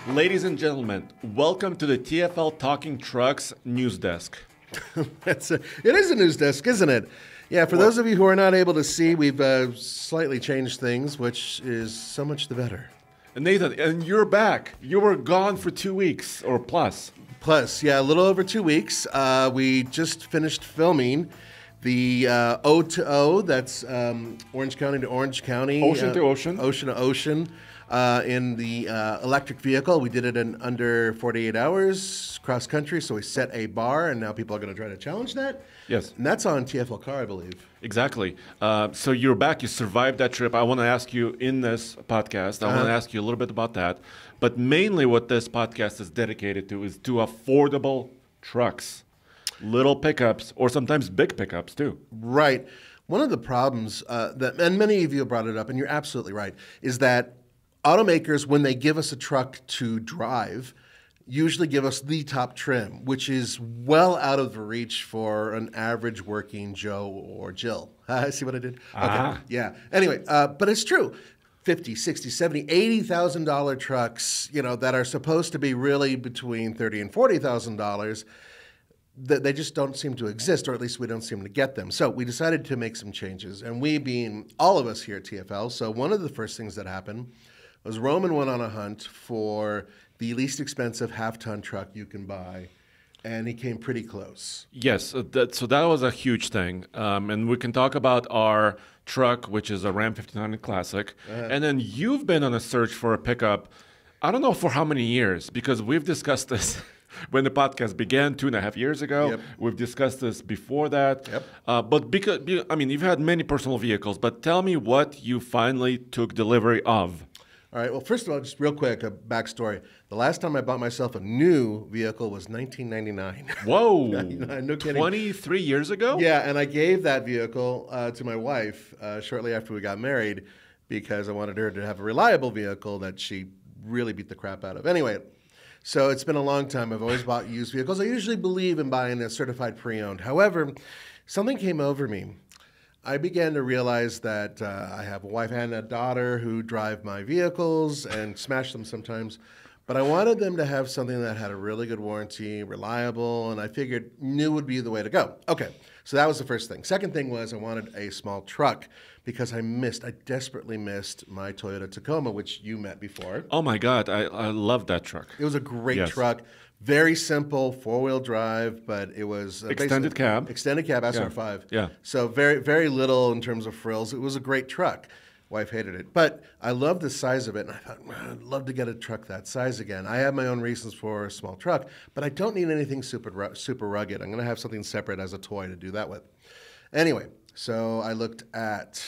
Ladies and gentlemen, welcome to the TFL Talking Trucks news desk. It is a news desk, isn't it? Yeah, for those of you who are not able to see, we've slightly changed things, which is so much the better. And Nathan, and you're back. You were gone for 2 weeks or plus. Yeah, a little over 2 weeks. We just finished filming the O to O, that's Orange County to Orange County. Ocean to ocean. Ocean to ocean. In the electric vehicle. We did it in under 48 hours cross country, so we set a bar, and now people are going to try to challenge that. Yes. And that's on TFL Car, I believe. Exactly. So you're back. You survived that trip. I want to ask you in this podcast, I want to ask you a little bit about that. But mainly what this podcast is dedicated to is to affordable trucks. Little pickups, or sometimes big pickups too. Right. One of the problems, and many of you have brought it up, and you're absolutely right, is that automakers, when they give us a truck to drive, usually give us the top trim, which is well out of the reach for an average working Joe or Jill. See what I did? Okay. Yeah. Anyway, but it's true. $50,000, $60,000, $70,000, $80,000 trucks, that are supposed to be really between $30,000 and $40,000, they just don't seem to exist, or at least we don't seem to get them. So we decided to make some changes, and we being all of us here at TFL. So one of the first things that happened was Roman went on a hunt for the least expensive half-ton truck you can buy, and he came pretty close. Yes, so that was a huge thing. And we can talk about our truck, which is a Ram 1500 Classic. And then you've been on a search for a pickup, I don't know for how many years, because we've discussed this when the podcast began 2.5 years ago. Yep. We've discussed this before that. Yep. But because, you've had many personal vehicles, but tell me what you finally took delivery of. All right. Well, first of all, just real quick, a backstory. The last time I bought myself a new vehicle was 1999. Whoa. No kidding. 23 years ago? Yeah, and I gave that vehicle to my wife shortly after we got married because I wanted her to have a reliable vehicle that she really beat the crap out of. Anyway, so it's been a long time. I've always bought used vehicles. I usually believe in buying a certified pre-owned. However, something came over me. I began to realize that I have a wife and a daughter who drive my vehicles and smash them sometimes, but I wanted them to have something that had a really good warranty, reliable, and I figured new would be the way to go. Okay, so that was the first thing. Second thing was I wanted a small truck because I desperately missed my Toyota Tacoma, which you met before. Oh my God, I love that truck. It was a great truck. Very simple, four-wheel drive, but it was extended cab, SR5. Yeah. So very, very little in terms of frills. It was a great truck. Wife hated it, but I loved the size of it, and I thought, man, I'd love to get a truck that size again. I have my own reasons for a small truck, but I don't need anything super rugged. I'm going to have something separate as a toy to do that with. Anyway, so I looked at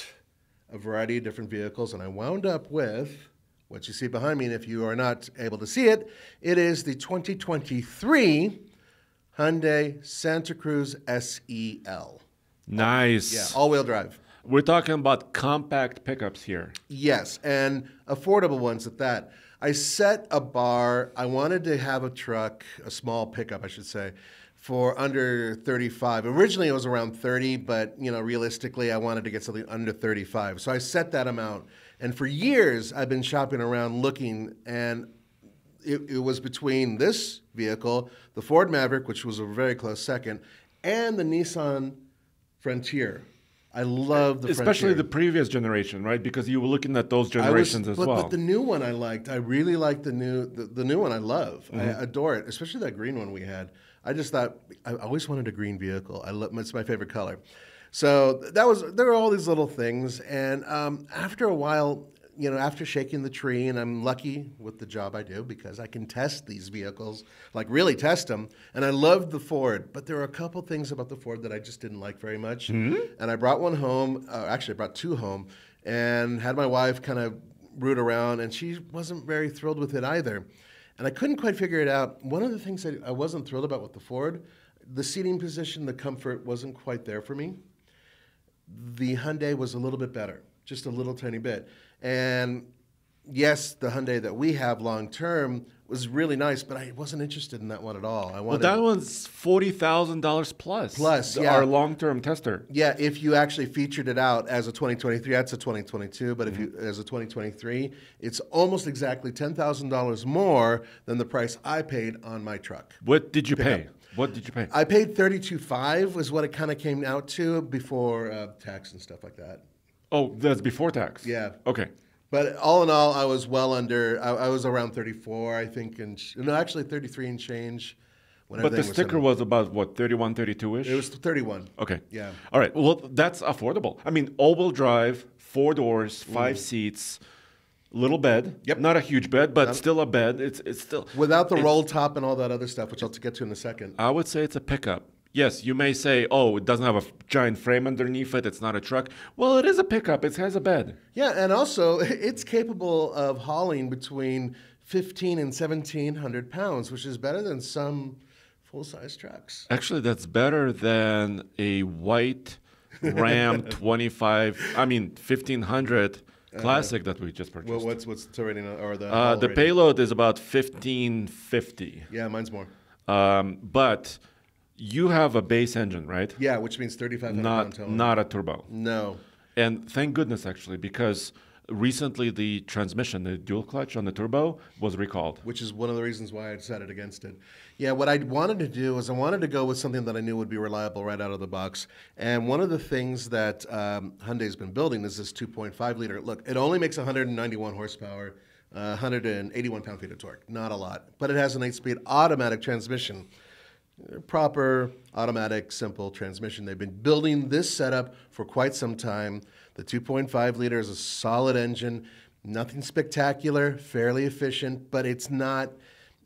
a variety of different vehicles, and I wound up with what you see behind me, and if you are not able to see it, it is the 2023 Hyundai Santa Cruz SEL. Nice. Yeah, all-wheel drive. We're talking about compact pickups here. Yes, and affordable ones at that. I set a bar. I wanted to have a truck, a small pickup, I should say, for under 35. Originally, it was around 30, but realistically, I wanted to get something under 35. So I set that amount. And for years, I've been shopping around looking, and it was between this vehicle, the Ford Maverick, which was a very close second, and the Nissan Frontier. I love the Especially Frontier. the previous generation, right? Because you were looking at those generations as well. But the new one I liked. I really liked the new one. I love. I adore it, especially that green one we had. I just thought, I always wanted a green vehicle. It's my favorite color. So there were all these little things, and after a while, after shaking the tree, and I'm lucky with the job I do because I can test these vehicles, like really test them, and I loved the Ford, but there were a couple things about the Ford that I just didn't like very much, and I brought one home, actually I brought two home, and had my wife kind of root around, and she wasn't very thrilled with it either, and I couldn't quite figure it out. One of the things I wasn't thrilled about with the Ford, the seating position, the comfort wasn't quite there for me. The Hyundai was a little bit better, just a little tiny bit. And yes, the Hyundai that we have long term was really nice, but I wasn't interested in that one at all. I wanted Well, that one's $40,000 plus. yeah. Our long-term tester. Yeah, if you actually featured it out as a 2023, that's a 2022, but if you as a 2023, it's almost exactly $10,000 more than the price I paid on my truck. What did you pay? What did you pay? I paid $32,500 was what it kind of came out to before tax and stuff like that. Oh, that's before tax. Yeah. Okay. But all in all, I was well under. I was around 34, I think, and no, actually 33 and change. When But the everything sticker was about what, 31, 32-ish? It was 31. Okay. Yeah. All right. Well, that's affordable. I mean, all-wheel drive, 4 doors, 5 seats, little bed. Yep. Not a huge bed, but still a bed. It's still Without the roll top and all that other stuff, which I'll get to in a second. I would say it's a pickup. Yes, you may say, oh, it doesn't have a giant frame underneath it. It's not a truck. Well, it is a pickup. It has a bed. Yeah, and also it's capable of hauling between 1,500 and 1,700 pounds, which is better than some full-size trucks. Actually, that's better than a white Ram 1,500 Classic that we just purchased. Well, what's the rating or the the rating? payload is about 1,550. Yeah, mine's more. But you have a base engine, right? Yeah, which means 3,500 pound tow. Not a turbo. No. And thank goodness, actually, because recently the transmission, the dual clutch on the turbo, was recalled. Which is one of the reasons why I decided against it. Yeah, what I wanted to do is I wanted to go with something that I knew would be reliable right out of the box. And one of the things that Hyundai's been building is this 2.5 liter. Look, it only makes 191 horsepower, 181 pound-feet of torque. Not a lot. But it has an 8-speed automatic transmission. Proper, automatic, simple transmission. They've been building this setup for quite some time. The 2.5 liter is a solid engine, nothing spectacular, fairly efficient, but it's not,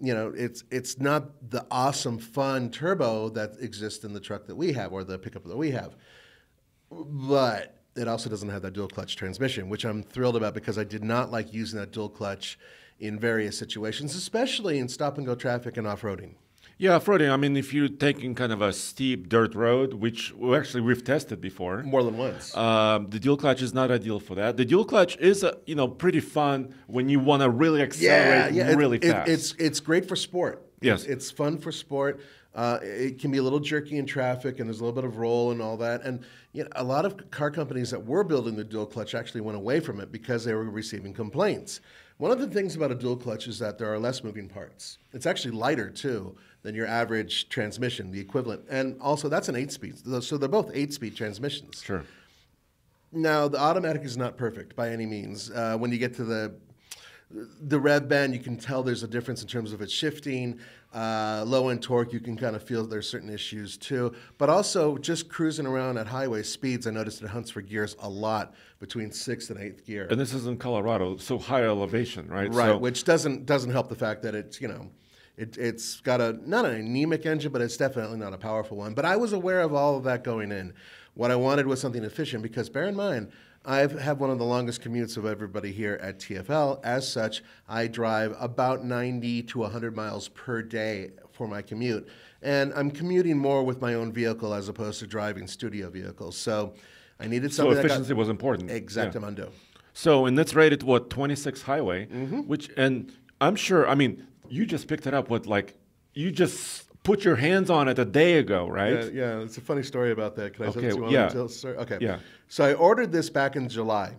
it's not the awesome, fun turbo that exists in the truck that we have or the pickup that we have. But it also doesn't have that dual clutch transmission, which I'm thrilled about because I did not like using that dual clutch in various situations, especially in stop-and-go traffic and off-roading. Yeah, off-roading. I mean, if you're taking kind of a steep dirt road, which we've tested before. More than once. The dual clutch is not ideal for that. The dual clutch is, pretty fun when you want to really accelerate really fast. It's great for sport. Yes. It's fun for sport. It can be a little jerky in traffic, and there's a little bit of roll and all that. And a lot of car companies that were building the dual clutch actually went away from it because they were receiving complaints. One of the things about a dual clutch is that there are less moving parts. It's actually lighter, too, than your average transmission, the equivalent. And also, that's an 8-speed. So they're both 8-speed transmissions. Sure. Now, the automatic is not perfect by any means. When you get to the rev band, you can tell there's a difference in terms of its shifting. Low-end torque, you can kind of feel there's certain issues too. But also, just cruising around at highway speeds, I noticed it hunts for gears a lot between 6th and 8th gear. And this is in Colorado, so high elevation, right? Right, So, which doesn't help the fact that it's, it's got not an anemic engine, but it's definitely not a powerful one. But I was aware of all of that going in. What I wanted was something efficient because bear in mind, I have one of the longest commutes of everybody here at TFL. As such, I drive about 90 to 100 miles per day for my commute. And I'm commuting more with my own vehicle as opposed to driving studio vehicles. So I needed something so efficiency was important. Exactamundo. So, and it's rated, 26 highway, Mm-hmm. and I'm sure, you just picked it up you just put your hands on it a day ago, right? Yeah, it's a funny story about that. Can I Okay, tell you? yeah. Okay. Yeah. So I ordered this back in July.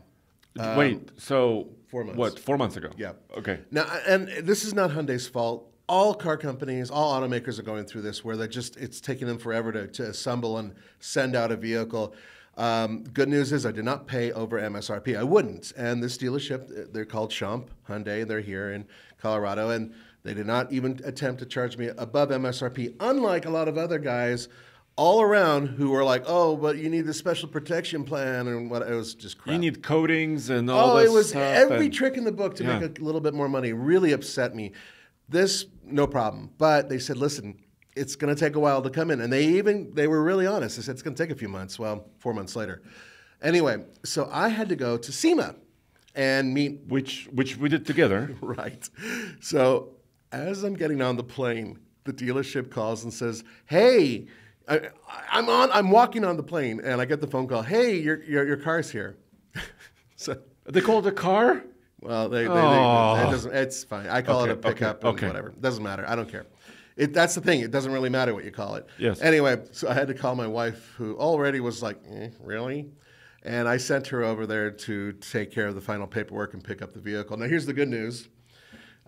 Wait, so 4 months. What, 4 months ago? Yeah. Okay. Now, and this is not Hyundai's fault. All car companies, all automakers are going through this where it's taking them forever to assemble and send out a vehicle. Good news is I did not pay over MSRP. I wouldn't. And this dealership, they're called Champ Hyundai. They're here in Colorado, and they did not even attempt to charge me above MSRP, unlike a lot of other guys all around who were like, oh, but you need the special protection plan, and what it was just crap. You need coatings and all this it was stuff. every trick in the book to Yeah. make a little bit more money. Really upset me. This, no problem. But they said, listen, it's going to take a while to come in. And they were really honest. They said, it's going to take a few months. Well, 4 months later. Anyway, so I had to go to SEMA and meet. Which we did together. Right. So as I'm getting on the plane, the dealership calls and says, hey, I'm walking on the plane, and I get the phone call, hey, your car's here. So They called the car? Well, it Oh. doesn't. It's fine. I call it a pickup and okay. whatever. It doesn't matter. I don't care. That's the thing. It doesn't really matter what you call it. Yes. Anyway, so I had to call my wife, who already was like, really? And I sent her over there to take care of the final paperwork and pick up the vehicle. Now, here's the good news.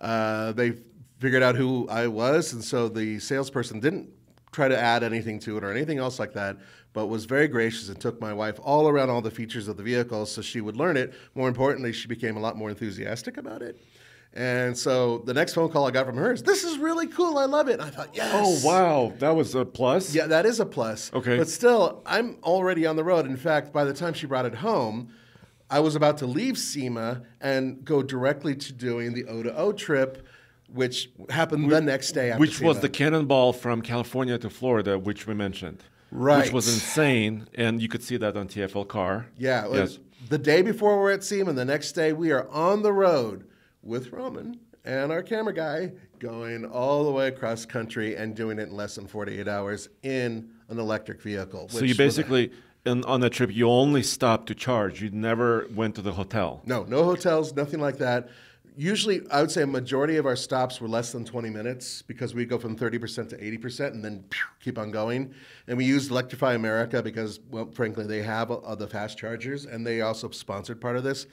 They figured out who I was, and so the salesperson didn't try to add anything to it or anything else like that, but was very gracious and took my wife all around all the features of the vehicle so she would learn it. More importantly, she became a lot more enthusiastic about it. And so the next phone call I got from her is, "This is really cool. I love it." And I thought, yes. Oh, wow. That was a plus? Yeah, that is a plus. Okay. But still, I'm already on the road. In fact, by the time she brought it home, I was about to leave SEMA and go directly to doing the O2O trip, which happened the next day after Which was SEMA. the cannonball from California to Florida, which we mentioned. Right. Which was insane, and you could see that on TFL Car. Yeah. Yes. The day before we're at SEMA, the next day we are on the road with Roman and our camera guy going all the way across country and doing it in less than 48 hours in an electric vehicle. So you basically, on that trip, you only stopped to charge. You never went to the hotel. No hotels, nothing like that. Usually, I would say a majority of our stops were less than 20 minutes because we go from 30% to 80% and then keep on going. And we used Electrify America because, well, frankly, they have the fast chargers, and they also sponsored part of this.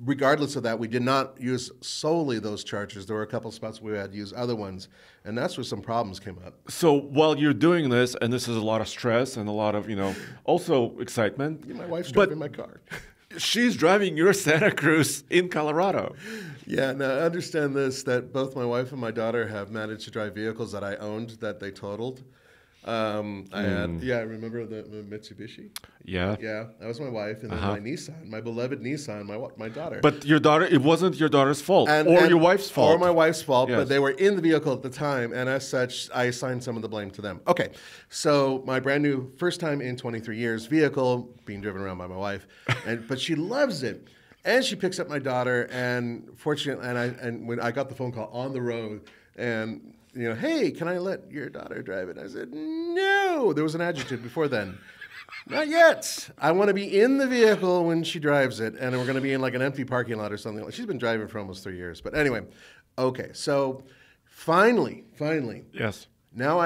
Regardless of that, we did not use solely those chargers. There were a couple spots where we had to use other ones, and that's where some problems came up. So while you're doing this, and this is a lot of stress and a lot of, also excitement. My wife's driving my car. She's driving your Santa Cruz in Colorado. Yeah, now I understand this, that both my wife and my daughter have managed to drive vehicles that I owned that they totaled. I remember the Mitsubishi. Yeah. Yeah, that was my wife, and then my Nissan, my beloved Nissan, my daughter. But your daughter, it wasn't your daughter's fault, or your wife's fault. Or my wife's fault, Yes. but they were in the vehicle at the time, and as such, I assigned some of the blame to them. Okay, so my brand new, first time in 23 years vehicle, being driven around by my wife, but she loves it. And she picks up my daughter, and fortunately, and when I got the phone call on the road, and hey, can I let your daughter drive it? I said, no. There was an adjective before then. Not yet. I want to be in the vehicle when she drives it, and we're going to be in like an empty parking lot or something. She's been driving for almost 3 years. But anyway, okay. So finally. Yes. Now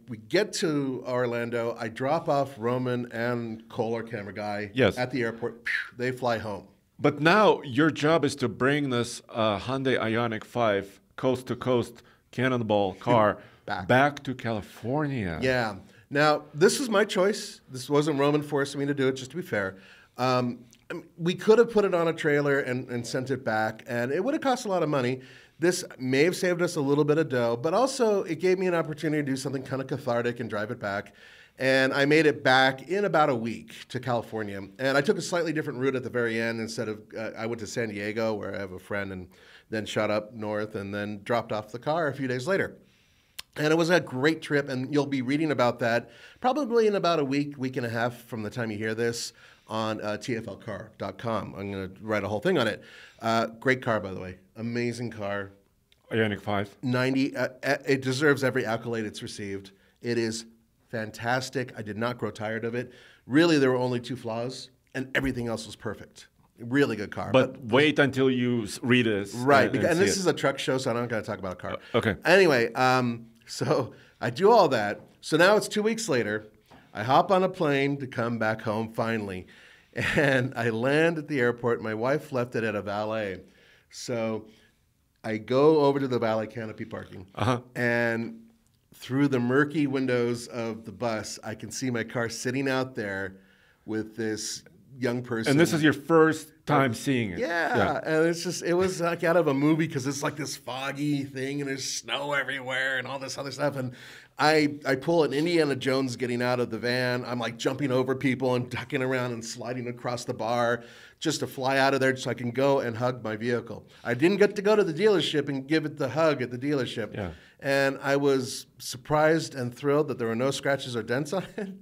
we get to Orlando. I drop off Roman and Cole, our camera guy, at the airport. They fly home. But now your job is to bring this Hyundai Ioniq 5 coast-to-coast cannonball car back to California. Yeah. Now, this is my choice. This wasn't Roman forcing me to do it, just to be fair. We could have put it on a trailer and sent it back, and it would have cost a lot of money. This may have saved us a little bit of dough, but also it gave me an opportunity to do something kind of cathartic and drive it back. And I made it back in about a week to California. And I took a slightly different route at the very end. Instead of, I went to San Diego, where I have a friend, and then shot up north and then dropped off the car a few days later. And it was a great trip, and you'll be reading about that probably in about a week and a half from the time you hear this on TFLcar.com. I'm going to write a whole thing on it. Great car, by the way. Amazing car. Ioniq 5. It deserves every accolade it's received. It is fantastic. I did not grow tired of it. Really, there were only 2 flaws, and everything else was perfect. Really good car. But wait until you read this. Right, and this is a truck show, so I'm not going to talk about a car. Okay. Anyway, so I do all that. So now it's 2 weeks later. I hop on a plane to come back home finally, and I land at the airport. My wife left it at a valet. So I go over to the valet canopy parking, and through the murky windows of the bus, I can see my car sitting out there with this young person. And this is your first time seeing it. Yeah. And it was like out of a movie because it's like this foggy thing and there's snow everywhere and all this other stuff. And I pull an Indiana Jones getting out of the van. I'm like jumping over people and ducking around and sliding across the bar just to fly out of there so I can go and hug my vehicle. I didn't get to go to the dealership and give it the hug at the dealership. Yeah. And I was surprised and thrilled that there were no scratches or dents on it.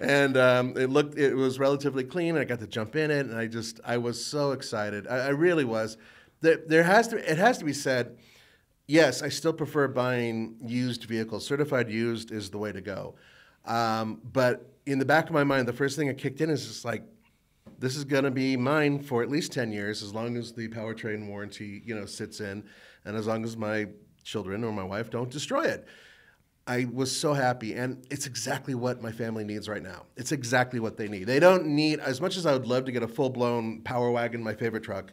It was relatively clean. I got to jump in it, and I was so excited. I really was. It has to be said, yes, I still prefer buying used vehicles. Certified used is the way to go. But in the back of my mind, the first thing that kicked in is just like, this is going to be mine for at least 10 years, as long as the powertrain warranty, sits in, and as long as my children or my wife don't destroy it. I was so happy, and it's exactly what my family needs right now. It's exactly what they need. They don't need, as much as I would love to get a full-blown Power Wagon, my favorite truck,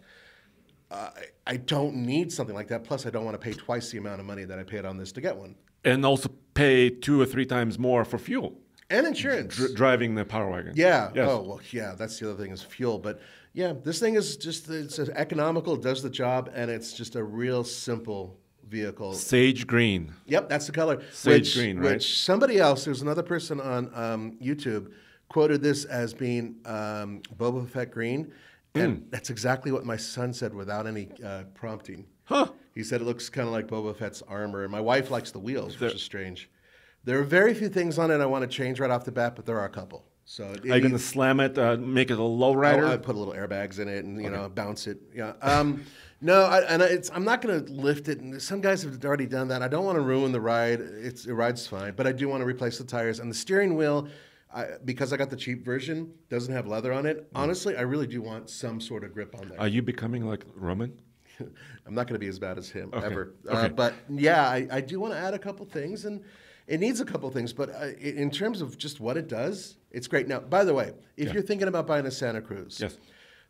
I don't need something like that. Plus, I don't want to pay twice the amount of money that I paid on this to get one. And also pay 2 or 3 times more for fuel. And insurance. Driving the Power Wagon. Yeah. Yes. Oh, well, yeah, that's the other thing is fuel. But yeah, this thing is just, it's economical, it does the job, and it's just a real simple vehicle. Sage green. Yep, that's the color. Sage green, right? Which somebody else, there's another person on YouTube, quoted this as being Boba Fett green. And that's exactly what my son said without any prompting. Huh. He said it looks kind of like Boba Fett's armor. And my wife likes the wheels, which is strange. There are very few things on it I want to change right off the bat, but there are a couple. So are you going to slam it, make it a low rider? I put a little airbags in it and bounce it. Yeah. No, I'm not going to lift it. And some guys have already done that. I don't want to ruin the ride. It rides fine, but I do want to replace the tires and the steering wheel. Because I got the cheap version, doesn't have leather on it. Honestly, I really do want some sort of grip on there. Are you becoming like Roman? I'm not going to be as bad as him ever. Okay. But yeah, I do want to add a couple things, and it needs a couple things. But in terms of just what it does, it's great. Now, by the way, if you're thinking about buying a Santa Cruz, yes,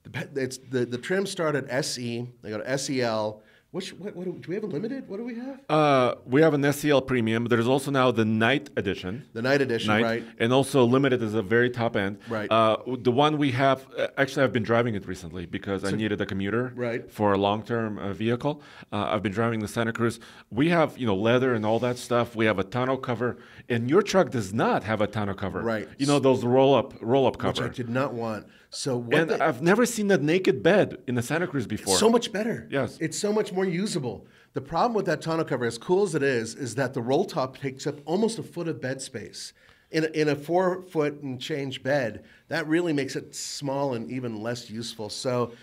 the trim start at SE. They go to SEL. What do we have a limited? What do we have? We have an SEL Premium. There's also now the Night Edition. The Night Edition, right. And also Limited is a very top end. Right. The one we have, actually I've been driving it recently because I needed a commuter for a long-term vehicle. I've been driving the Santa Cruz. We have, leather and all that stuff. We have a tonneau cover. And your truck does not have a tonneau cover. Right. Those roll-up cover. Which I did not want. So I've never seen that naked bed in the Santa Cruz before. So much better. Yes. It's so much more usable. The problem with that tonneau cover, as cool as it is that the roll top takes up almost a foot of bed space. In a 4 foot and change bed, that really makes it small and even less useful. So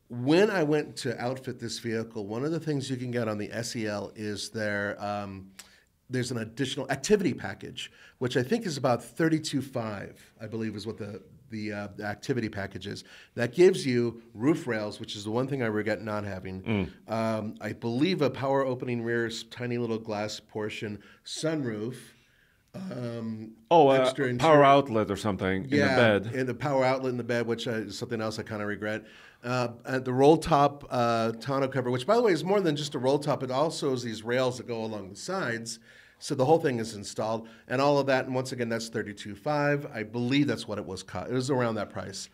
when I went to outfit this vehicle, one of the things you can get on the SEL is there's an additional activity package, which I think is about $32,500, I believe is what the activity package is. That gives you roof rails, which is the one thing I regret not having. I believe a power opening rear, tiny little glass portion, sunroof. Extra power outlet or something in the bed. And the power outlet in the bed, which is something else I kind of regret. And the roll top tonneau cover, which by the way is more than just a roll top. It also is these rails that go along the sides. So the whole thing is installed, and all of that. And once again, that's $32,500. I believe that's what it was. It was around that price.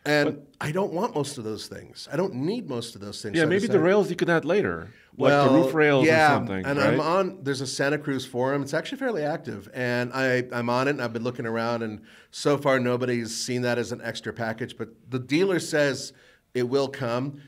And I don't want most of those things. I don't need most of those things. Yeah, maybe the rails you could add later, like the roof rails or something. And right? There's a Santa Cruz forum. It's actually fairly active, and I'm on it, and I've been looking around, and so far nobody's seen that as an extra package. But the dealer says it will come.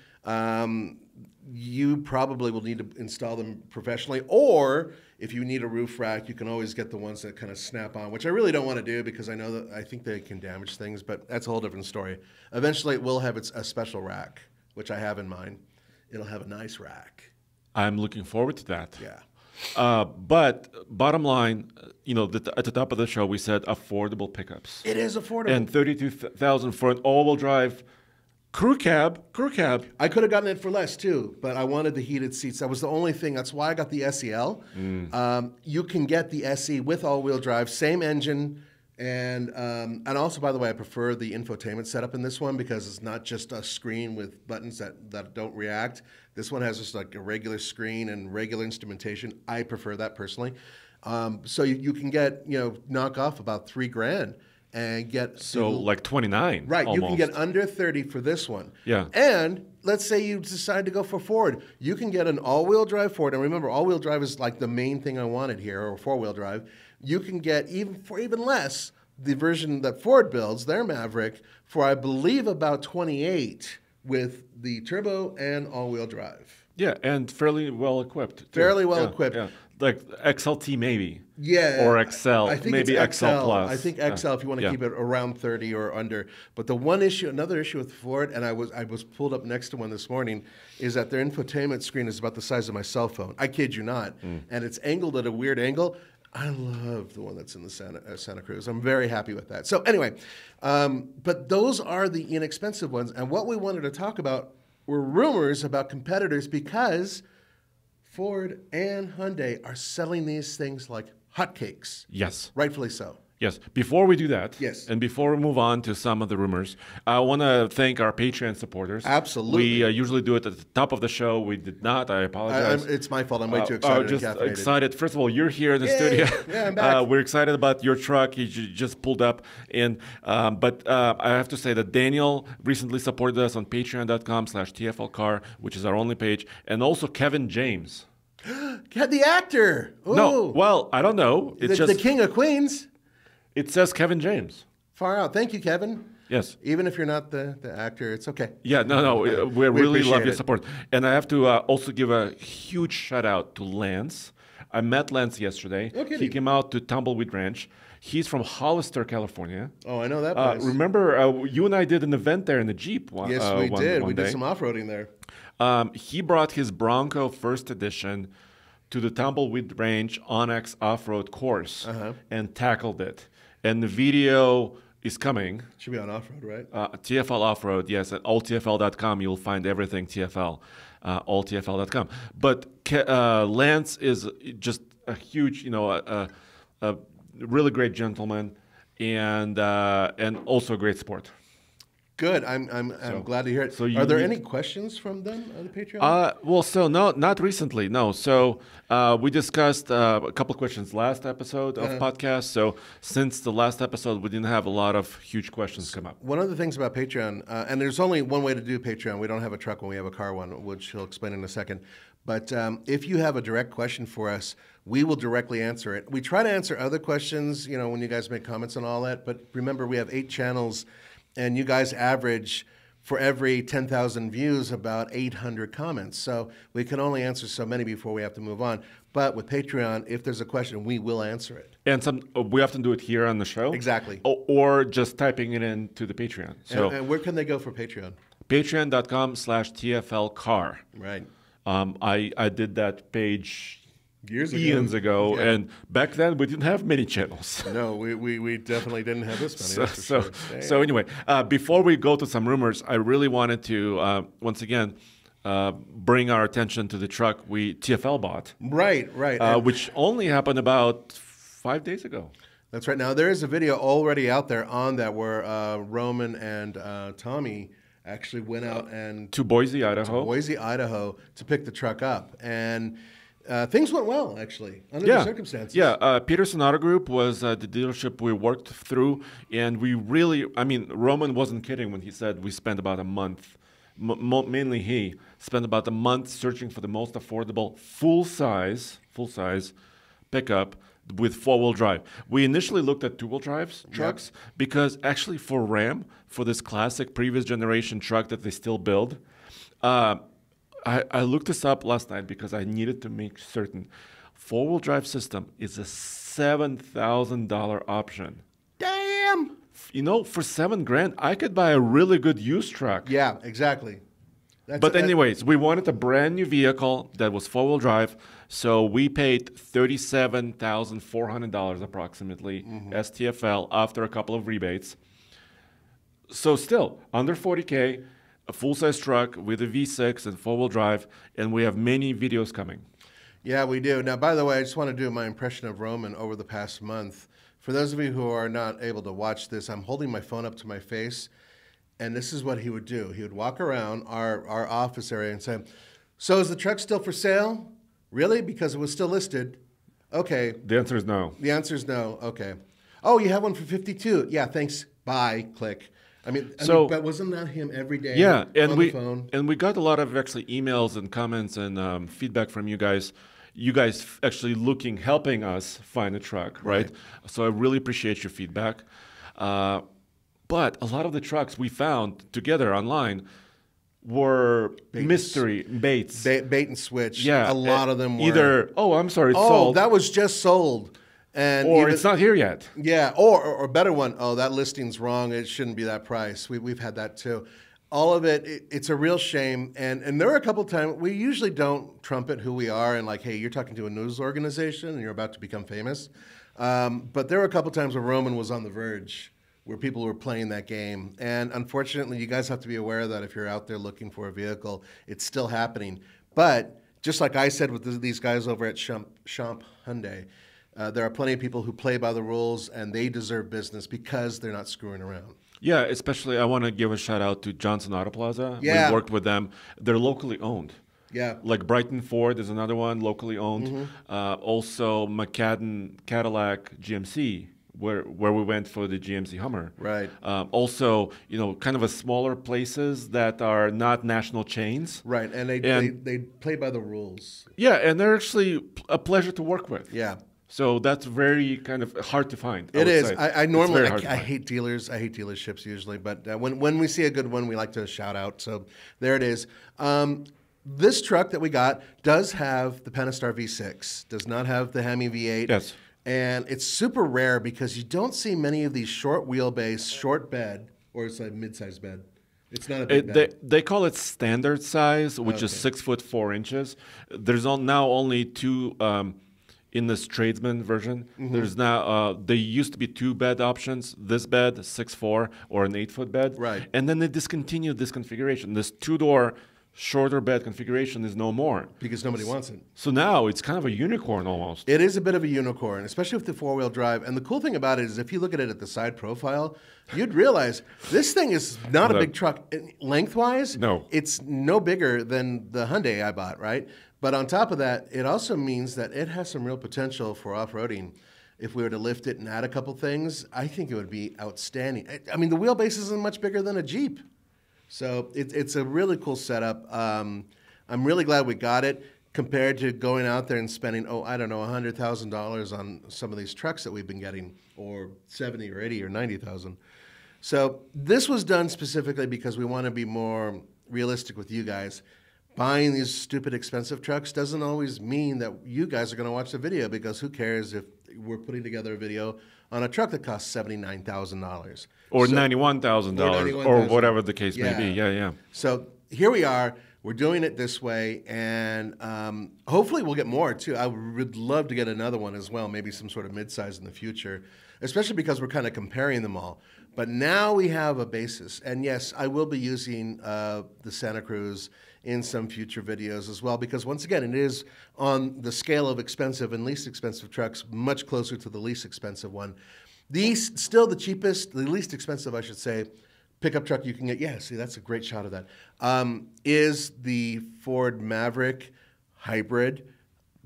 You probably will need to install them professionally, or if you need a roof rack, you can always get the ones that kind of snap on, which I really don't want to do because I think they can damage things, but that's a whole different story. Eventually, it will have a special rack, which I have in mind. It'll have a nice rack. I'm looking forward to that. Yeah. But bottom line, at the top of the show, we said affordable pickups. It is affordable. And $32,000 for an all-wheel drive crew cab. I could have gotten it for less too, but I wanted the heated seats. That was the only thing. That's why I got the SEL. You can get the SE with all-wheel drive, same engine, and also, by the way, I prefer the infotainment setup in this one because it's not just a screen with buttons that don't react. This one has just like a regular screen and regular instrumentation. I prefer that personally. So you can get knock off about $3,000. And get like 29, right? Almost. You can get under 30 for this one. Yeah. And let's say you decide to go for Ford, you can get an all-wheel drive Ford. And remember, all-wheel drive is like the main thing I wanted here, or four-wheel drive. You can get even less the version that Ford builds, their Maverick, for I believe about 28 with the turbo and all-wheel drive. Yeah, and fairly well equipped. Fairly well equipped. Yeah. Like XLT maybe. Yeah. Or XL. I think maybe it's XL Plus. I think XL if you want to keep it around 30 or under. But another issue with Ford, and I was pulled up next to one this morning, is that their infotainment screen is about the size of my cell phone. I kid you not. And it's angled at a weird angle. I love the one that's in the Santa Cruz. I'm very happy with that. So anyway, but those are the inexpensive ones. And what we wanted to talk about were rumors about competitors because Ford and Hyundai are selling these things like hotcakes. Yes. Rightfully so. Yes. Before we do that, yes, and before we move on to some of the rumors, I want to thank our Patreon supporters. Absolutely. We usually do it at the top of the show. We did not. I apologize. It's my fault. I'm way too excited. Just excited. First of all, you're here in the studio. Yeah, I'm back. We're excited about your truck. You just pulled up. But I have to say that Daniel recently supported us on patreon.com/TFL Car, which is our only page. And also Kevin James. The actor. Ooh. No, well, I don't know. It's the King of Queens. It says Kevin James. Far out. Thank you, Kevin. Yes. Even if you're not the actor, it's okay. Yeah, no. We really love your it. support. And I have to also give a huge shout out to Lance. I met Lance yesterday. Okay. He came out to Tumbleweed Ranch. He's from Hollister, California. Oh, I know that place. Remember, you and I did an event there in the Jeep. Yes, we did. We did some off-roading there. He brought his Bronco First Edition to the Tumbleweed Range Onyx off-road course and tackled it. And the video is coming. Should be on off-road, right? TFL Off-Road, yes. At alltfl.com, you'll find everything TFL, alltfl.com. But Lance is just a huge, a really great gentleman and also a great sport. Good. I'm glad to hear it. Are there any questions from them on the Patreon? No, not recently. No. So we discussed a couple of questions last episode of podcast. So since the last episode, we didn't have a lot of huge questions come up. One of the things about Patreon, and there's only one way to do Patreon. We don't have a truck one, we have a car one, which he'll explain in a second. But if you have a direct question for us, we will directly answer it. We try to answer other questions, when you guys make comments and all that. But remember, we have 8 channels. And you guys average, for every 10,000 views, about 800 comments. So we can only answer so many before we have to move on. But with Patreon, if there's a question, we will answer it. And we often do it here on the show. Exactly. Or just typing it into the Patreon. So and where can they go for Patreon? Patreon.com/TFL Car. Right. I did that page eons ago, and back then we didn't have many channels. No, we definitely didn't have this many. So anyway, before we go to some rumors, I really wanted to once again bring our attention to the truck we TFL bought. Right. Which only happened about 5 days ago. That's right. Now there is a video already out there on that where Roman and Tommy actually went out and to Boise, Idaho, to pick the truck up. And things went well, actually, under the circumstances. Yeah, Peterson Auto Group was the dealership we worked through, and we really, Roman wasn't kidding when he said we spent about a month, mainly he, spent about a month searching for the most affordable full-size pickup with 4-wheel drive. We initially looked at 2-wheel drive trucks because actually for Ram, for this classic previous generation truck that they still build, I looked this up last night because I needed to make certain. 4-wheel drive system is a $7,000 option. Damn! For $7,000, I could buy a really good used truck. Yeah, exactly. Anyways, we wanted a brand new vehicle that was 4-wheel drive, so we paid $37,400 approximately as TFL after a couple of rebates. So still, under $40K, a full-size truck with a V6 and 4-wheel drive, and we have many videos coming. Yeah, we do. Now, by the way, I just want to do my impression of Roman over the past month. For those of you who are not able to watch this, I'm holding my phone up to my face, and this is what he would do. He would walk around our office area and say, "So is the truck still for sale? Really? Because it was still listed." Okay. The answer is no. The answer is no. Okay. Oh, you have one for $52,000. Yeah, thanks. Bye. Click. But wasn't that him every day? Yeah, on the phone? And we got a lot of actually emails and comments and feedback from you guys. You guys actually helping us find a truck, right? So I really appreciate your feedback. But a lot of the trucks we found together online were mystery baits. Bait and switch. Yeah. A lot of them were. Either, it's sold. That was just sold. Or it's not here yet. Yeah, or a better one, that listing's wrong. It shouldn't be that price. We've had that too. all of it's a real shame. And there are a couple times, we usually don't trumpet who we are and like, hey, you're talking to a news organization and you're about to become famous. But there were a couple times where Roman was on the verge, where people were playing that game. And unfortunately, you guys have to be aware that if you're out there looking for a vehicle, it's still happening. But just like I said with these guys over at Champ Hyundai, there are plenty of people who play by the rules, and they deserve business because they're not screwing around. Yeah, especially I want to give a shout out to Johnson Auto Plaza. Yeah. We worked with them. They're locally owned. Yeah. Like Brighton Ford is another one, locally owned. Mm-hmm. Also, McCadden Cadillac GMC, where we went for the GMC Hummer. Right. Also, kind of a smaller places that are not national chains. Right, and they play by the rules. Yeah, and they're actually a pleasure to work with. Yeah. So that's very kind of hard to find. It is. I normally I hate dealers. I hate dealerships usually, but when we see a good one, we like to shout out. So there it is. This truck that we got does have the Pentastar V6. Does not have the Hemi V8. Yes. And it's super rare because you don't see many of these short wheelbase, short bed, or it's a mid-size bed. It's not a big bed. They call it standard size, which is 6 foot 4 inches. There's now only two. In this tradesman version, there's now there used to be 2 bed options. This bed, 6'4", or an 8-foot bed. Right. And then they discontinued this configuration. This 2-door shorter bed configuration is no more Because nobody wants it. So now it's kind of a unicorn almost. It is a bit of a unicorn, especially with the 4-wheel drive. And the cool thing about it is if you look at it at the side profile, you'd realize this thing is not a big truck. Lengthwise, No. It's no bigger than the Hyundai I bought, right? But on top of that, it also means that it has some real potential for off-roading. If we were to lift it and add a couple things, I think it would be outstanding. I mean, the wheelbase isn't much bigger than a Jeep. So it's a really cool setup. I'm really glad we got it compared to going out there and spending, $100,000 on some of these trucks that we've been getting, or 70 or 80 or 90,000. So this was done specifically because we want to be more realistic with you guys. Buying these stupid expensive trucks doesn't always mean that you guys are going to watch the video, because who cares if we're putting together a video on a truck that costs $79,000 or $91,000 or whatever the case may be. Yeah. So here we are. We're doing it this way, and hopefully we'll get more too. I would love to get another one as well, maybe some sort of midsize in the future, especially because we're kind of comparing them all. But now we have a basis, and yes, I will be using the Santa Cruz in some future videos as well, because once again, it is on the scale of expensive and least expensive trucks, much closer to the least expensive one. Still the cheapest, the least expensive, I should say, pickup truck you can get. Yeah, see, that's a great shot of that. Is the Ford Maverick hybrid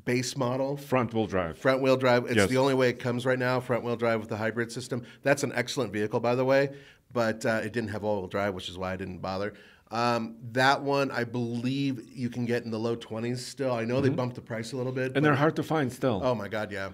base model. Front-wheel drive. Front-wheel drive. It's the only way it comes right now, front-wheel drive with the hybrid system. That's an excellent vehicle, by the way, but it didn't have all-wheel drive, which is why I didn't bother. That one, I believe you can get in the low 20s still. I know they bumped the price a little bit. And they're hard to find still. Oh, my God, yeah.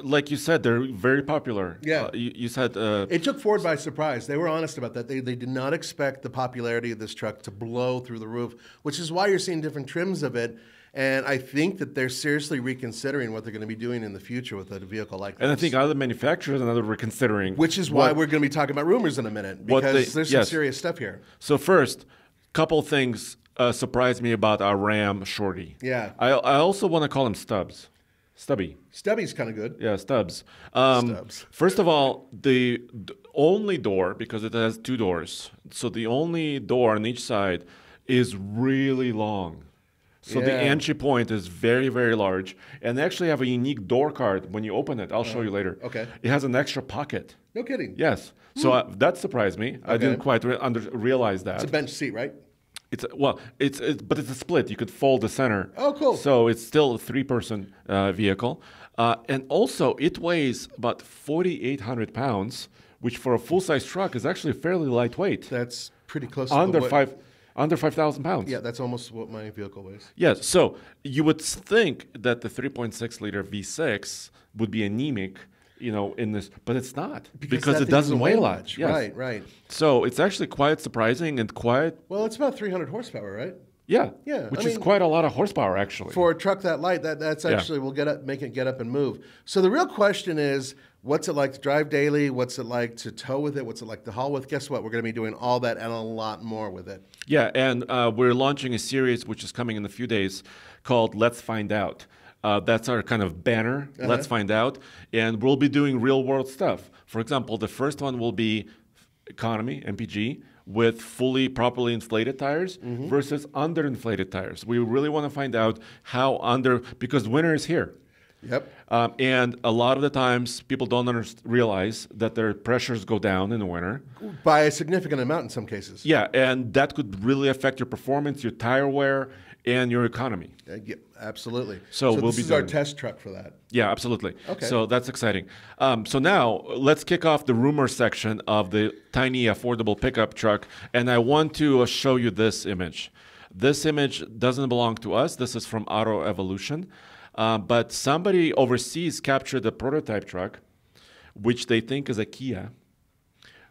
Like you said, they're very popular. Yeah. You said... it took Ford by surprise. They were honest about that. They did not expect the popularity of this truck to blow through the roof, which is why you're seeing different trims of it. And I think that they're seriously reconsidering what they're going to be doing in the future with a vehicle like this. And I think other manufacturers and other reconsidering. Which is why we're going to be talking about rumors in a minute, because there's some serious stuff here. So first, couple things surprised me about our Ram Shorty. Yeah. I also want to call him Stubbs. Stubby's kind of good. Yeah, Stubbs. Stubbs. First of all, the only door, because it has 2 doors, so the only door on each side is really long. So the entry point is very, very large. And they actually have a unique door card when you open it. I'll show you later. Okay. It has an extra pocket. No kidding. Yes. So that surprised me. Okay. I didn't quite realize that. It's a bench seat, right? But it's a split. You could fold the center. Oh, cool. So it's still a 3-person vehicle. And also, it weighs about 4,800 pounds, which for a full-size truck is actually fairly lightweight. That's pretty close to under 5,000 pounds. Yeah, that's almost what my vehicle weighs. Yes, so you would think that the 3.6-liter V6 would be anemic, in this, but it's not, because it doesn't weigh much. Yes. Right. So it's actually quite surprising and quite... Well, it's about 300 horsepower, right? Yeah, yeah, which is quite a lot of horsepower, actually. For a truck that light, that's actually will make it get up and move. So the real question is, What's it like to drive daily? What's it like to tow with it? What's it like to haul with? Guess what? We're going to be doing all that and a lot more with it. Yeah, and we're launching a series which is coming in a few days called Let's Find Out. That's our kind of banner, Let's Find Out. And we'll be doing real world stuff. For example, the first one will be economy, MPG, with fully properly inflated tires versus underinflated tires. We really want to find out how because winter is here. Yep. And a lot of the times people don't realize that their pressures go down in the winter. By a significant amount in some cases. Yeah, and that could really affect your performance, your tire wear, and your economy. Yeah, absolutely. So we'll this is our test truck for that. Yeah, absolutely. Okay. So that's exciting. So now let's kick off the rumor section of the tiny affordable pickup truck. And I want to show you this image. This image doesn't belong to us. This is from Auto Evolution. But somebody overseas captured a prototype truck, which they think is a Kia,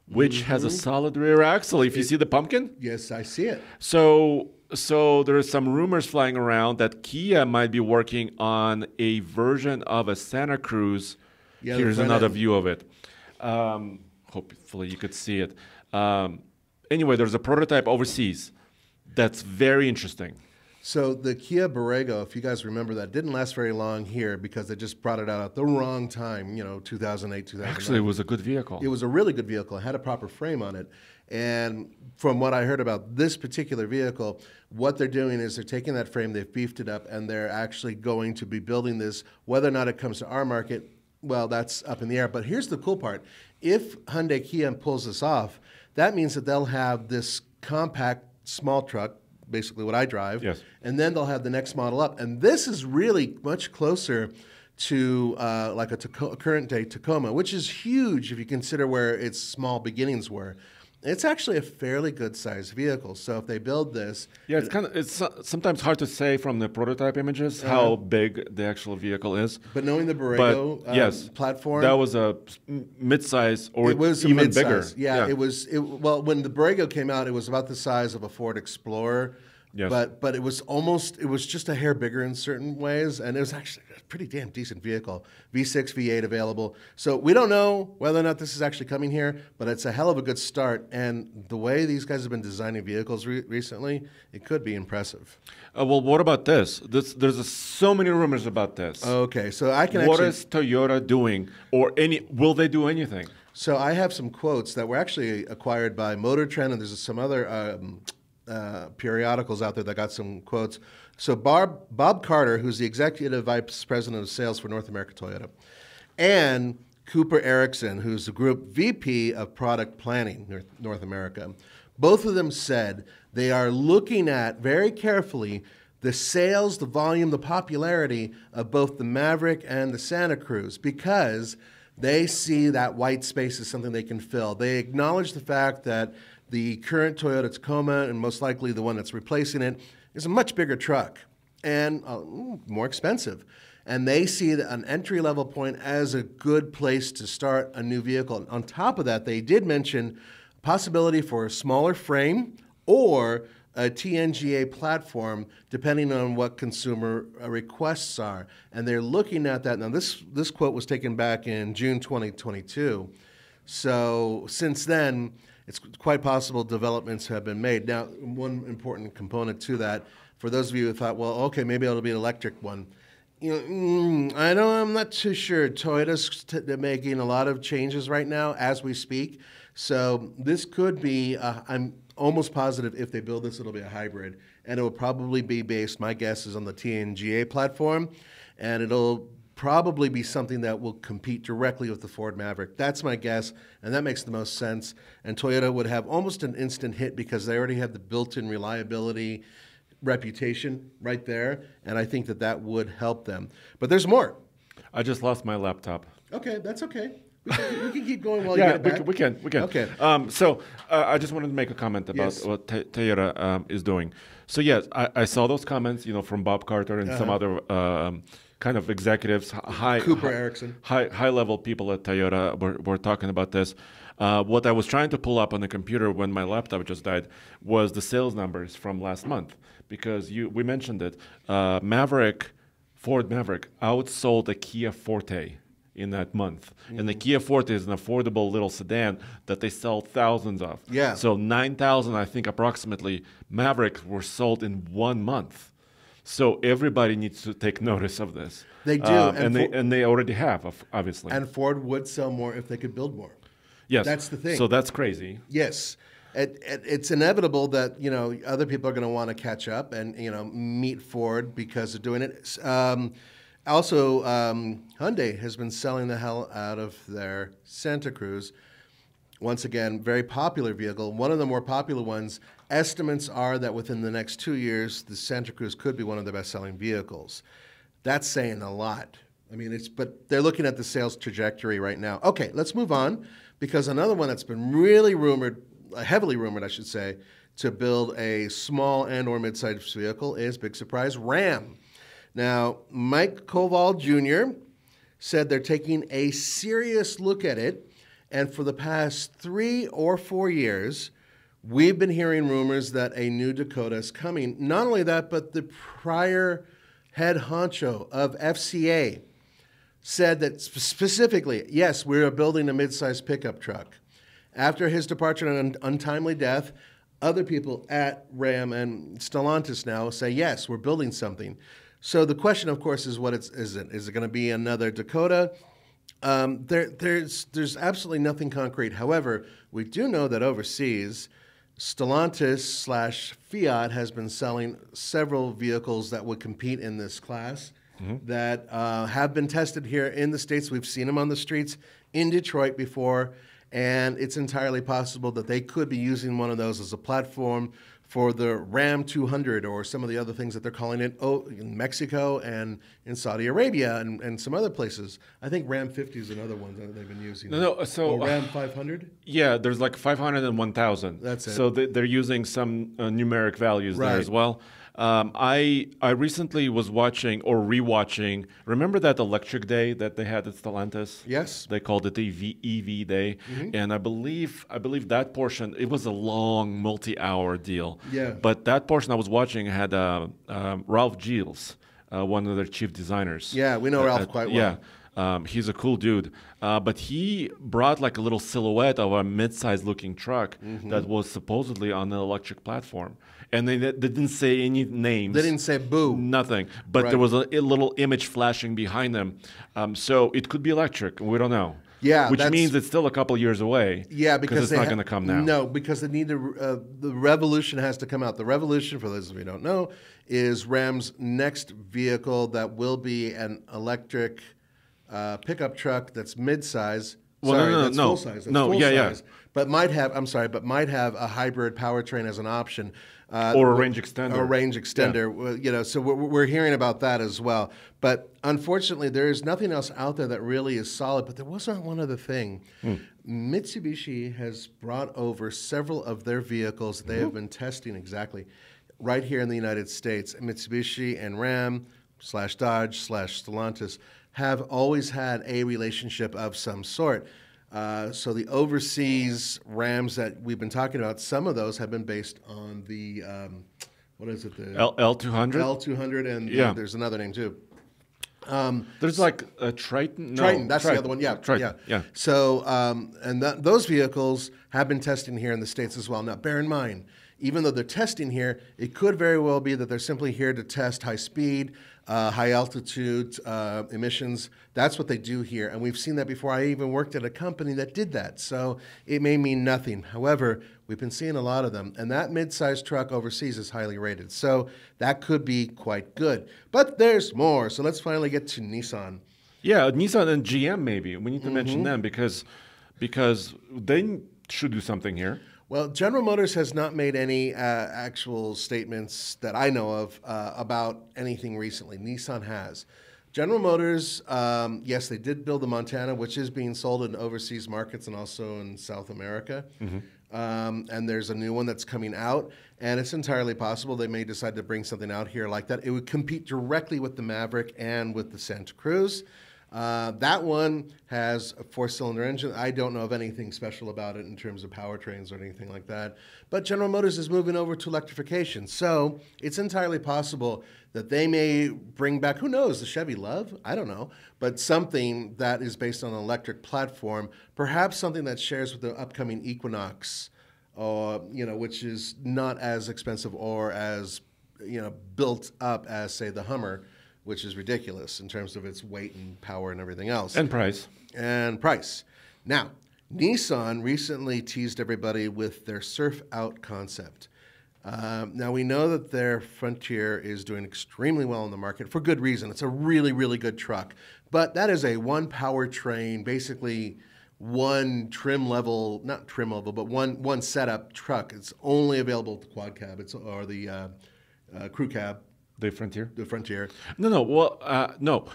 which has a solid rear axle. If you see the pumpkin? Yes, I see it. So there are some rumors flying around that Kia might be working on a version of a Santa Cruz. Yeah, here's another view of it. Hopefully you could see it. Anyway, there's a prototype overseas that's very interesting. So the Kia Borrego, if you guys remember that, didn't last very long here because they just brought it out at the wrong time, 2008, 2009. Actually, it was a good vehicle. It was a really good vehicle. It had a proper frame on it. And from what I heard about this particular vehicle, what they're doing is they're taking that frame, they've beefed it up, and they're actually going to be building this. Whether or not it comes to our market, well, that's up in the air. But here's the cool part. If Hyundai Kia pulls this off, that means that they'll have this compact small truck, basically what I drive, yes, and then they'll have the next model up. And this is really much closer to like a current day Tacoma, which is huge if you consider where its small beginnings were. It's actually a fairly good sized vehicle. So if they build this, yeah, it's sometimes hard to say from the prototype images how big the actual vehicle is. But knowing the Borrego yes, platform, that was a mid-size or it was even a bigger. Yeah, it was. Well, when the Borrego came out, it was about the size of a Ford Explorer. Yes. But it was just a hair bigger in certain ways, and it was actually a pretty damn decent vehicle. V6, V8 available. So we don't know whether or not this is actually coming here, but it's a hell of a good start. And the way these guys have been designing vehicles recently, it could be impressive. Well, what about this? There's so many rumors about this. Okay, so I can What is Toyota doing, or will they do anything? So I have some quotes that were actually acquired by Motor Trend, and there's some other periodicals out there that got some quotes. So Bob Carter, who's the Executive Vice President of Sales for North America Toyota, and Cooper Erickson, who's the Group VP of Product Planning, North America, both of them said they are looking at very carefully the sales, the volume, the popularity of both the Maverick and the Santa Cruz because they see that white space as something they can fill. They acknowledge the fact that the current Toyota Tacoma, and most likely the one that's replacing it, is a much bigger truck and more expensive. And they see an entry-level point as a good place to start a new vehicle. On top of that, they did mention possibility for a smaller frame or a TNGA platform, depending on what consumer requests are. And they're looking at that. Now, this quote was taken back in June 2022. So since then, it's quite possible developments have been made. Now, one important component to that, for those of you who thought, well, okay, maybe it'll be an electric one. I'm not too sure. Toyota's making a lot of changes right now as we speak. So this could be, I'm almost positive if they build this, it'll be a hybrid. And it will probably be based, my guess is on the TNGA platform. And it'll probably be something that will compete directly with the Ford Maverick. That's my guess, and that makes the most sense. And Toyota would have almost an instant hit because they already have the built-in reliability reputation right there, and I think that would help them. But there's more. I just lost my laptop. Okay, that's okay. We can keep going while you get it back. We can. Okay. So I just wanted to make a comment about what Toyota is doing. So yes, I saw those comments, from Bob Carter and some other kind of executives, Cooper Erickson, high level people at Toyota were talking about this. What I was trying to pull up on the computer when my laptop just died was the sales numbers from last month because we mentioned it. Ford Maverick outsold a Kia Forte in that month. And the Kia Forte is an affordable little sedan that they sell thousands of. Yeah. So 9,000, I think, approximately Mavericks were sold in 1 month. So everybody needs to take notice of this. They do, and they already have, obviously. And Ford would sell more if they could build more. Yes, that's the thing. So that's crazy. Yes, it's inevitable that other people are going to want to catch up and meet Ford because of doing it. Also, Hyundai has been selling the hell out of their Santa Cruz. Once again, very popular vehicle. One of the more popular ones. Estimates are that within the next 2 years, the Santa Cruz could be one of the best-selling vehicles. That's saying a lot. I mean, but they're looking at the sales trajectory right now. Okay, let's move on, because another one that's been really rumored, heavily rumored, I should say, to build a small and/or mid-sized vehicle is, big surprise, Ram. Now, Mike Koval Jr. said they're taking a serious look at it, and for the past 3 or 4 years, we've been hearing rumors that a new Dakota is coming. Not only that, but the prior head honcho of FCA said that specifically, yes, we're building a mid-sized pickup truck. After his departure and untimely death, other people at Ram and Stellantis now say, yes, we're building something. So the question, of course, is what is it? Is it going to be another Dakota? There's absolutely nothing concrete. However, we do know that overseas, Stellantis/Fiat has been selling several vehicles that would compete in this class that have been tested here in the States. We've seen them on the streets in Detroit before, and it's entirely possible that they could be using one of those as a platform for the Ram 200 or some of the other things that they're calling it in Mexico and in Saudi Arabia and some other places. I think Ram 50 is another one that they've been using. So Ram 500? Yeah, there's like 500 and 1,000. That's it. So they're using some numeric values there Right. as well. I recently was watching or rewatching. Remember that electric day that they had at Stellantis? Yes. They called it the EV day, and I believe that portion, it was a long multi-hour deal. Yeah. But that portion I was watching had Ralph Gilles, one of their chief designers. Yeah, we know Ralph quite well. Yeah. He's a cool dude. But he brought like a little silhouette of a mid-sized looking truck that was supposedly on an electric platform. And they didn't say any names. They didn't say boo. Nothing. But Right. there was a little image flashing behind them. So it could be electric. We don't know. Yeah, Which that's- means it's still a couple years away. Yeah, because it's not going to come now. No, because they need to. The Revolution has to come out. The Revolution, for those of you who don't know, is Ram's next vehicle that will be an electric pickup truck that's mid-size. Well, Sorry, no, that's no. full size. That's No, full yeah, yeah. size. But might have. I'm sorry, but might have a hybrid powertrain as an option. Or a range extender. Or a range extender. Well, so we're hearing about that as well. But unfortunately, there is nothing else out there that really is solid. But there was one other thing. Mitsubishi has brought over several of their vehicles they have been testing exactly right here in the United States. Mitsubishi and Ram/Dodge/Stellantis have always had a relationship of some sort. So the overseas Rams that we've been talking about, some of those have been based on the, what is it? The L200? L200, and Yeah. there's another name too. There's like a Triton. No, Triton, that's the other one. Yeah, Triton. Yeah. So, and those vehicles have been testing here in the States as well. Now, bear in mind, even though they're testing here, it could very well be that they're simply here to test high speed, high altitude emissions. That's what they do here, and we've seen that before. I even worked at a company that did that, so it may mean nothing. However, we've been seeing a lot of them, and that mid-sized truck overseas is highly rated, so that could be quite good. But there's more, so let's finally get to Nissan. Yeah, Nissan and GM maybe. We need to mention them because they should do something here. Well, General Motors has not made any actual statements that I know of about anything recently. Nissan has. General Motors, yes, they did build the Montana, which is being sold in overseas markets and also in South America. And there's a new one that's coming out, and it's entirely possible they may decide to bring something out here like that. It would compete directly with the Maverick and with the Santa Cruz. That one has a 4-cylinder engine. I don't know of anything special about it in terms of powertrains or anything like that. But General Motors is moving over to electrification. So it's entirely possible that they may bring back, who knows, the Chevy Love? I don't know. But something that is based on an electric platform, perhaps something that shares with the upcoming Equinox, which is not as expensive or as built up as, say, the Hummer, which is ridiculous in terms of its weight and power and everything else. And price. Now, Nissan recently teased everybody with their Surf Out concept. Now, we know that their Frontier is doing extremely well in the market for good reason. It's a really, really good truck. But that is a one powertrain, basically one trim level, not trim level, but one setup truck. It's only available to quad cab or the crew cab. The Frontier? The Frontier. No. Well, no.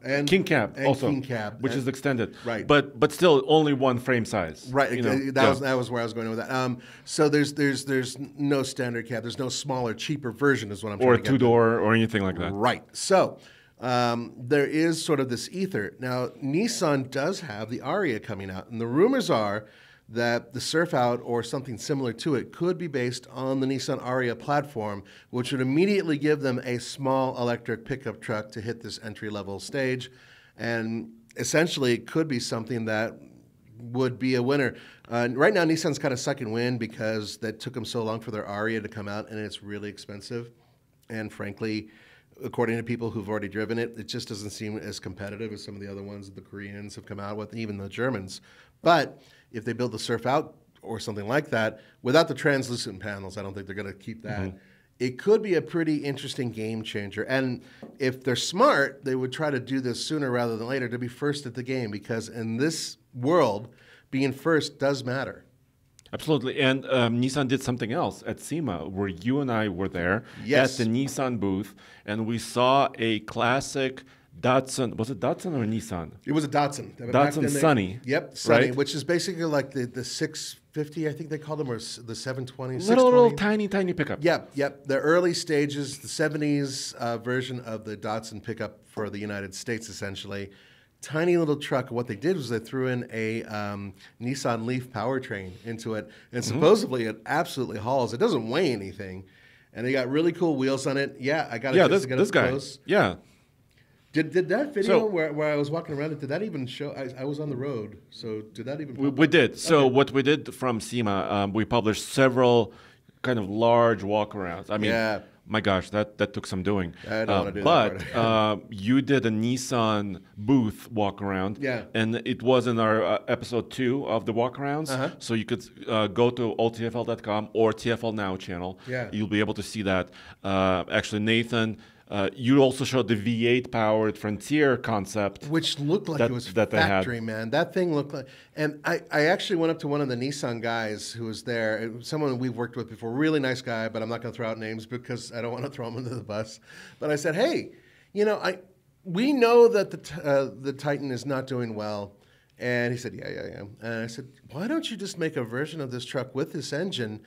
And King Cab and also. King Cab. Which is extended. Right. But still only one frame size. Right. That was where I was going with that. So there's no standard cab. There's no smaller, cheaper version is what I'm trying to get to. Or a two-door or anything like that. Right. So there is sort of this ether. Now, Nissan does have the Aria coming out. And the rumors are that the Surf Out or something similar to it could be based on the Nissan Aria platform, which would immediately give them a small electric pickup truck to hit this entry-level stage. And essentially, it could be something that would be a winner. Right now, Nissan's kind of sucking wind because that took them so long for their Aria to come out, and it's really expensive. And frankly, according to people who've already driven it, it just doesn't seem as competitive as some of the other ones that the Koreans have come out with, even the Germans. But if they build the Surf Out or something like that, without the translucent panels, I don't think they're going to keep that. Mm-hmm. It could be a pretty interesting game changer. And if they're smart, they would try to do this sooner rather than later to be first at the game, because in this world, being first does matter. Absolutely. And Nissan did something else at SEMA, where you and I were there at the Nissan booth, and we saw a classic Datsun. Was it Datsun or Nissan? It was a Datsun. Datsun Sunny. Yep, Sunny, right? which is basically like the 650, I think they call them, or the 720. Little tiny pickup. Yep. The early stages, the 70s version of the Datsun pickup for the United States, essentially. Tiny little truck. What they did was they threw in a Nissan Leaf powertrain into it, and supposedly it absolutely hauls. It doesn't weigh anything, and they got really cool wheels on it. Yeah, I got to get up close. Yeah. Did that video where I was walking around it, did that even show? I was on the road, so did that even? We did. So what we did from SEMA, we published several kind of large walkarounds. I mean, my gosh, that took some doing. I don't want to do that. But you did a Nissan booth walkaround. Yeah. And it was in our episode 2 of the walkarounds. Uh-huh. So you could go to alltfl.com or TFL Now channel. Yeah. You'll be able to see that. Actually, Nathan, you also showed the V8 powered Frontier concept, which looked like it was factory, man. That thing looked like, and I actually went up to one of the Nissan guys who was there, someone we've worked with before, really nice guy, but I'm not going to throw out names because I don't want to throw him under the bus. But I said, hey, we know that the Titan is not doing well, and he said, yeah. And I said, why don't you just make a version of this truck with this engine?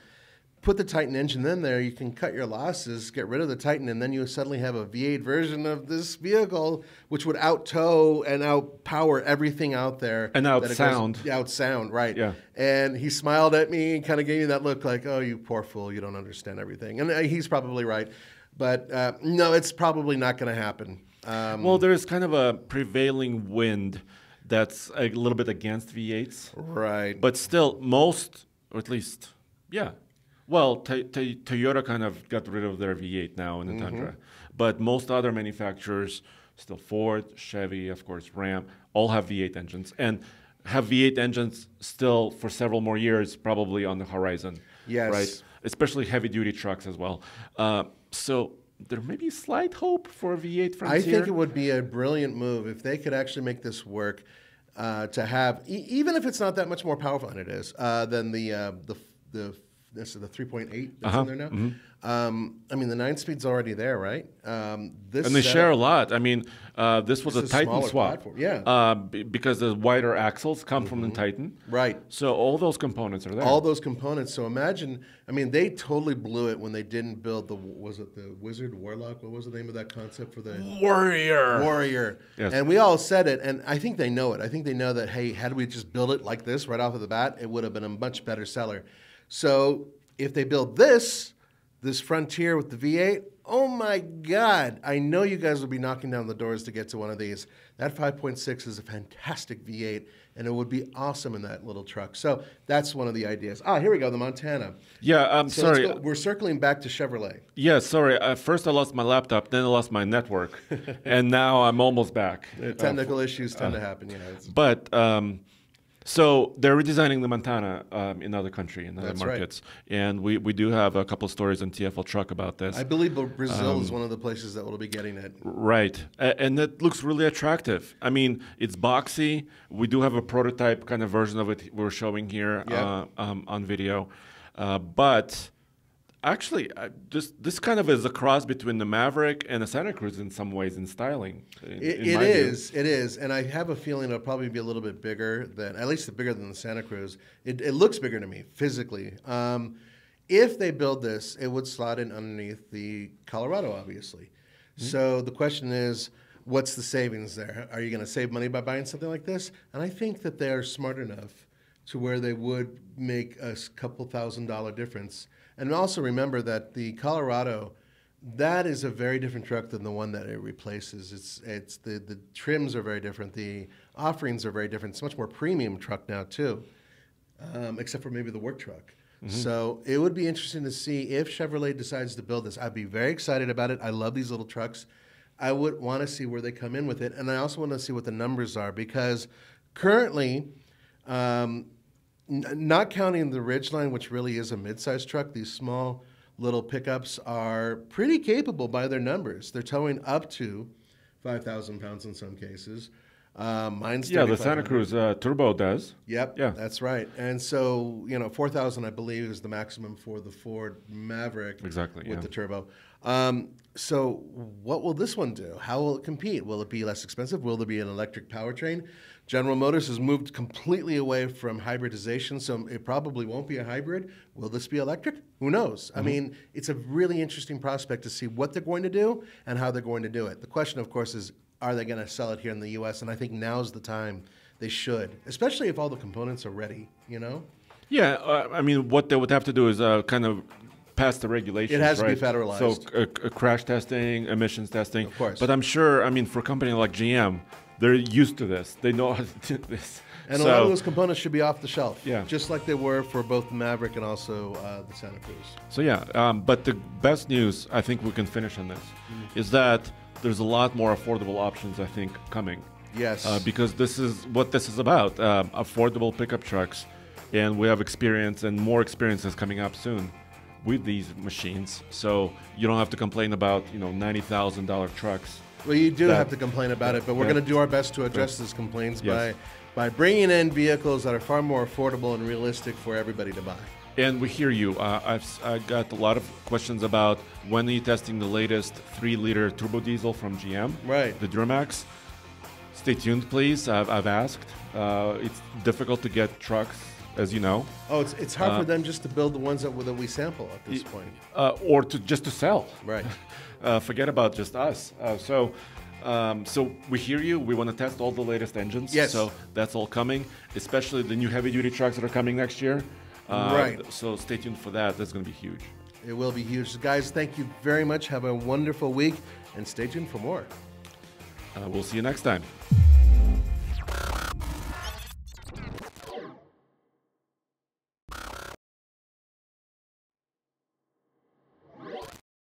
Put the Titan engine in there, you can cut your losses, get rid of the Titan, and then you suddenly have a V8 version of this vehicle, which would out-tow and out-power everything out there. And out-sound. Out-sound, right. Yeah. And he smiled at me and kind of gave me that look like, oh, you poor fool, you don't understand everything. And he's probably right. But no, it's probably not going to happen. Well, there's kind of a prevailing wind that's a little bit against V8s. Right. But still, most, or at least, yeah. Well, Toyota kind of got rid of their V8 now in the Tundra. But most other manufacturers, still Ford, Chevy, of course, Ram, all have V8 engines. And have V8 engines still for several more years probably on the horizon. Yes. Right? Especially heavy-duty trucks as well. So there may be slight hope for a V8 Frontier. I think it would be a brilliant move if they could actually make this work to have, even if it's not that much more powerful than it is, than the this is the 3.8 that's in there now. I mean, the 9-speed's already there, right? This and they share a lot. I mean, this was a Titan swap. Platform. Yeah. Because the wider axles come from the Titan. Right. So all those components are there. All those components. So imagine, I mean, they totally blew it when they didn't build was it the Wizard, Warlock? What was the name of that concept for the Warrior. Yes. And we all said it, and I think they know it. I think they know that, hey, had we just built it like this right off of the bat, it would have been a much better seller. So if they build this Frontier with the V8, oh my God, I know you guys will be knocking down the doors to get to one of these. That 5.6 is a fantastic V8, and it would be awesome in that little truck. So that's one of the ideas. Here we go, the Montana. Yeah, sorry. We're circling back to Chevrolet. Yeah, sorry. First I lost my laptop, then I lost my network, and now I'm almost back. Technical issues tend to happen, But so they're redesigning the Montana in other country, in other markets. Right. And we do have a couple of stories on TFL Truck about this. I believe Brazil is one of the places that will be getting it. Right. And it looks really attractive. I mean, it's boxy. We do have a prototype kind of version of it we're showing here on video. But actually, this kind of is a cross between the Maverick and the Santa Cruz in some ways in styling. It is. And I have a feeling it'll probably be a little bit bigger at least bigger than the Santa Cruz. It looks bigger to me physically. If they build this, it would slot in underneath the Colorado, obviously. Mm-hmm. So the question is, what's the savings there? Are you going to save money by buying something like this? And I think that they are smart enough to where they would make a couple $1,000 difference. And also remember that the Colorado, that is a very different truck than the one that it replaces. It's the trims are very different. The offerings are very different. It's a much more premium truck now too, except for maybe the work truck. Mm-hmm. So it would be interesting to see if Chevrolet decides to build this. I'd be very excited about it. I love these little trucks. I would want to see where they come in with it. And I also want to see what the numbers are because currently, not counting the Ridgeline, which really is a mid-sized truck, these small little pickups are pretty capable by their numbers. They're towing up to 5,000 pounds in some cases. Mine's the Santa Cruz Turbo does. Yep, yeah, that's right. And so 4,000 I believe is the maximum for the Ford Maverick. Exactly, with the turbo. So what will this one do? How will it compete? Will it be less expensive? Will there be an electric powertrain? General Motors has moved completely away from hybridization, so it probably won't be a hybrid. Will this be electric? Who knows? Mm-hmm. I mean, it's a really interesting prospect to see what they're going to do and how they're going to do it. The question, of course, is are they going to sell it here in the U.S.? And I think now's the time they should, especially if all the components are ready, Yeah, I mean, what they would have to do is kind of pass the regulations. It has to right? be federalized. So crash testing, emissions testing. Of course. But I'm sure, for a company like GM, they're used to this. They know how to do this. And a lot of those components should be off the shelf. Yeah. Just like they were for both the Maverick and also the Santa Cruz. So but the best news, I think we can finish on this, is that there's a lot more affordable options, I think, coming. Yes. Because this is what this is about, affordable pickup trucks. And we have experience and more experiences coming up soon with these machines. So you don't have to complain about, $90,000 trucks. Well, you do have to complain about it, but we're going to do our best to address these complaints by bringing in vehicles that are far more affordable and realistic for everybody to buy. And we hear you. I've got a lot of questions about when are you testing the latest 3-liter turbo diesel from GM, right? The Duramax. Stay tuned, please. I've asked. It's difficult to get trucks, as you know. Oh, it's hard for them just to build the ones that we sample at this point, or just to sell. Right. Forget about just us. So we hear you. We want to test all the latest engines. Yes. So that's all coming, especially the new heavy-duty trucks that are coming next year. Right. So stay tuned for that. That's going to be huge. It will be huge. Guys, thank you very much. Have a wonderful week, and stay tuned for more. We'll see you next time.